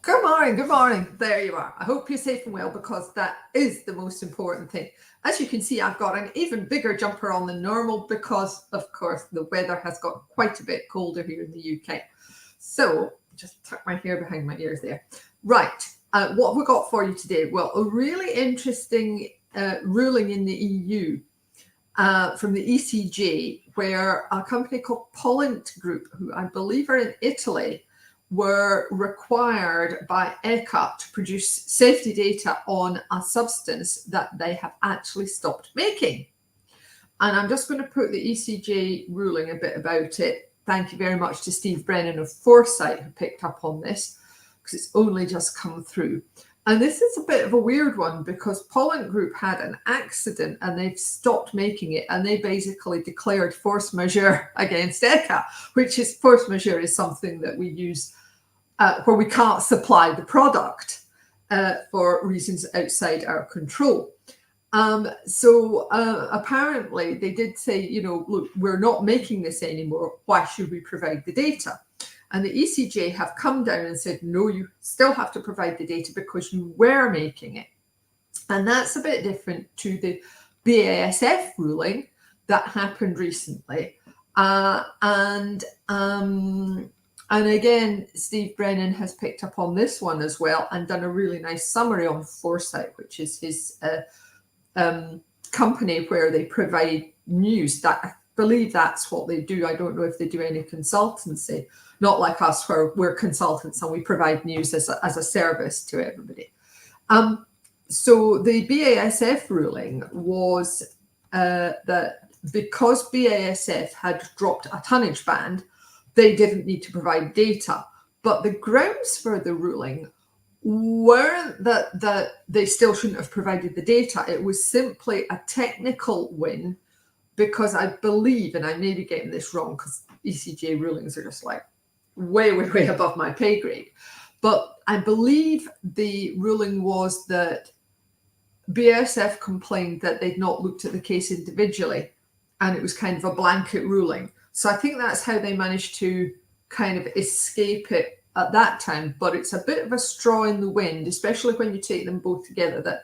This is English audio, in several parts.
Good morning, good morning. There you are. I hope you're safe and well, because that is the most important thing. As you can see, I've got an even bigger jumper on than normal because, of course, the weather has got quite a bit colder here in the UK. So just tuck my hair behind my ears there. Right, what have we got for you today? Well, a really interesting ruling in the EU from the ECHA, where a company called Pollant Group, who I believe are in Italy, were required by ECHA to produce safety data on a substance that they have actually stopped making. And I'm just going to put the ECHA ruling a bit about it. Thank you very much to Steve Brennan of Foresight who picked up on this, because it's only just come through. And this is a bit of a weird one, because Pollant Group had an accident and they've stopped making it, and they basically declared force majeure against ECHA, which is force majeure is something that we use where we can't supply the product for reasons outside our control. So apparently they did say, you know, look, we're not making this anymore. Why should we provide the data? And the ECHA have come down and said, no, you still have to provide the data because you were making it. And that's a bit different to the BASF ruling that happened recently. And again, Steve Brennan has picked up on this one as well and done a really nice summary on Foresight, which is his company where they provide news. That I believe that's what they do. I don't know if they do any consultancy, not like us where we're consultants and we provide news as a service to everybody. So the BASF ruling was that because BASF had dropped a tonnage ban, they didn't need to provide data. But the grounds for the ruling weren't that they still shouldn't have provided the data. It was simply a technical win, because I believe, and I may be getting this wrong because ECHA rulings are just like way above my pay grade, but I believe the ruling was that BASF complained that they'd not looked at the case individually, and it was kind of a blanket ruling. So I think that's how they managed to kind of escape it at that time. But it's a bit of a straw in the wind, especially when you take them both together, that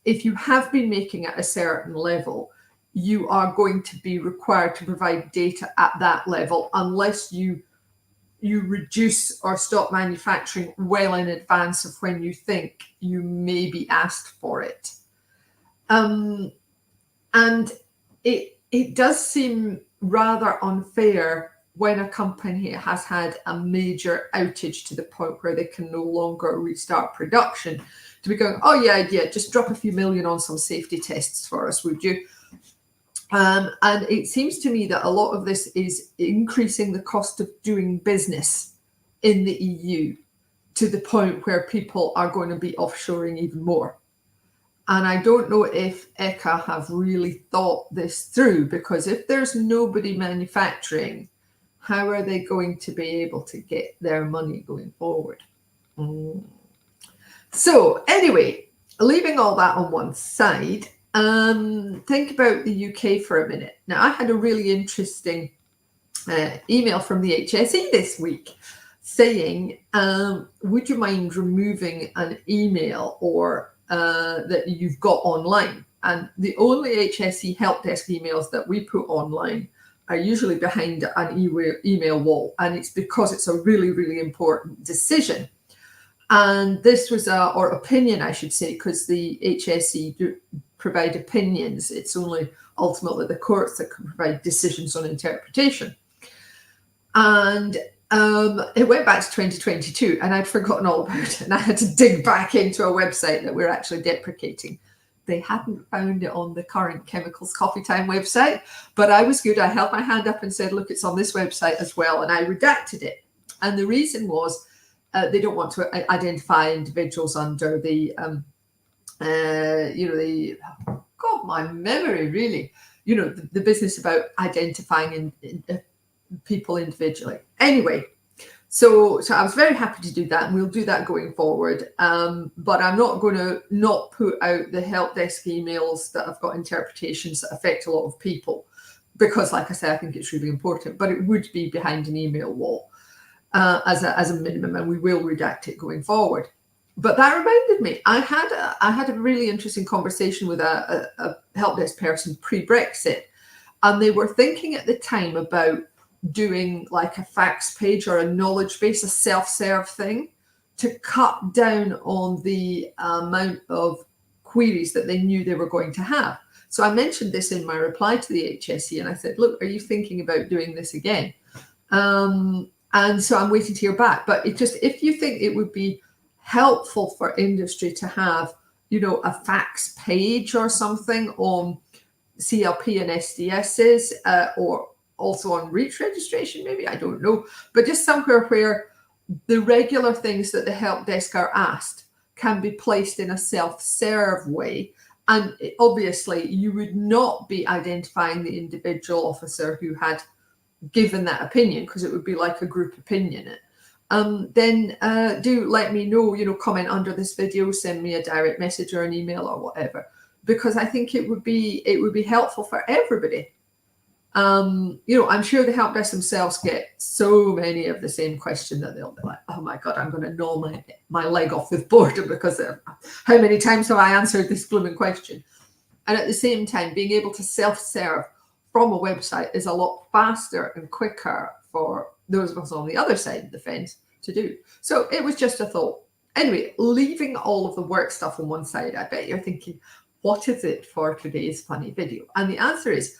if you have been making at a certain level, you are going to be required to provide data at that level, unless you reduce or stop manufacturing well in advance of when you think you may be asked for it. And it does seem rather unfair when a company has had a major outage to the point where they can no longer restart production, to be going, oh yeah, just drop a few million on some safety tests for us, would you? And it seems to me that a lot of this is increasing the cost of doing business in the EU to the point where people are going to be offshoring even more. And I don't know if ECHA have really thought this through, because if there's nobody manufacturing, how are they going to be able to get their money going forward? So anyway, leaving all that on one side, think about the UK for a minute. Now, I had a really interesting email from the HSE this week saying, would you mind removing an email or that you've got online? And the only HSE help desk emails that we put online are usually behind an email wall, and it's because it's a really important decision. And this was or opinion, I should say, because the HSE do provide opinions. It's only ultimately the courts that can provide decisions on interpretation. And it went back to 2022, and I'd forgotten all about it, and I had to dig back into a website that we're actually deprecating. They hadn't found it on the current Chemicals Coffee Time website, but I was good. I held my hand up and said, look, it's on this website as well, and I redacted it. And the reason was they don't want to identify individuals under the, God, my memory really, the business about identifying people individually. Anyway, so I was very happy to do that, and we'll do that going forward. But I'm not going to not put out the help desk emails that have got interpretations that affect a lot of people, because, like I said, I think it's really important. But it would be behind an email wall. as a minimum, and we will redact it going forward. But that reminded me, I had a really interesting conversation with a help desk person pre-Brexit, and they were thinking at the time about doing like a facts page or a knowledge base, a self-serve thing, to cut down on the amount of queries that they knew they were going to have. So I mentioned this in my reply to the HSE, and I said, look, are you thinking about doing this again? And so I'm waiting to hear back. But it just, if you think it would be helpful for industry to have, you know, a facts page or something on CLP and SDSs, or also on REACH registration, maybe, I don't know, but just somewhere where the regular things that the help desk are asked can be placed in a self-serve way. And obviously you would not be identifying the individual officer who had given that opinion, because it would be like a group opinion. Then do let me know, you know, comment under this video, send me a direct message or an email or whatever, because I think it would be helpful for everybody. You know, I'm sure the help desk themselves get so many of the same question that they'll be like, oh my God, I'm going to gnaw my leg off with boredom because of how many times have I answered this blooming question. And at the same time, being able to self-serve from a website is a lot faster and quicker for those of us on the other side of the fence to do. So it was just a thought. Anyway, leaving all of the work stuff on one side, I bet you're thinking, what is it for today's funny video? And the answer is,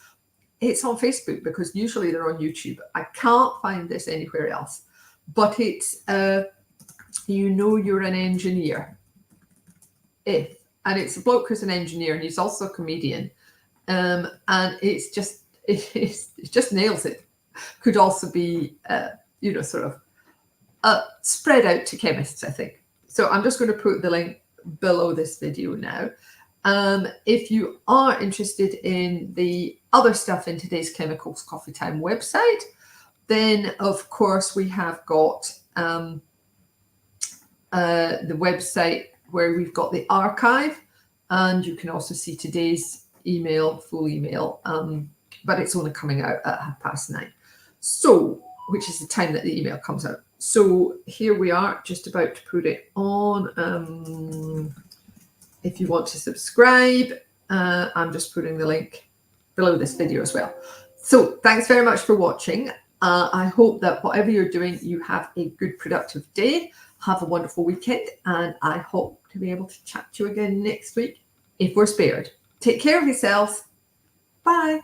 it's on Facebook, because usually they're on YouTube. I can't find this anywhere else, but it's, you know, you're an engineer. And it's a bloke who's an engineer, and he's also a comedian. And it's just, it just nails it. Could also be, you know, sort of spread out to chemists, I think. So I'm just going to put the link below this video now. If you are interested in the other stuff in today's Chemicals Coffee Time website, then of course we have got the website where we've got the archive, and you can also see today's email, full email, but it's only coming out at 9:30. So, which is the time that the email comes out. So here we are, just about to put it on. If you want to subscribe, I'm just putting the link below this video as well. So thanks very much for watching. I hope that whatever you're doing, you have a good, productive day. Have a wonderful weekend, and I hope to be able to chat to you again next week if we're spared. Take care of yourselves. Bye.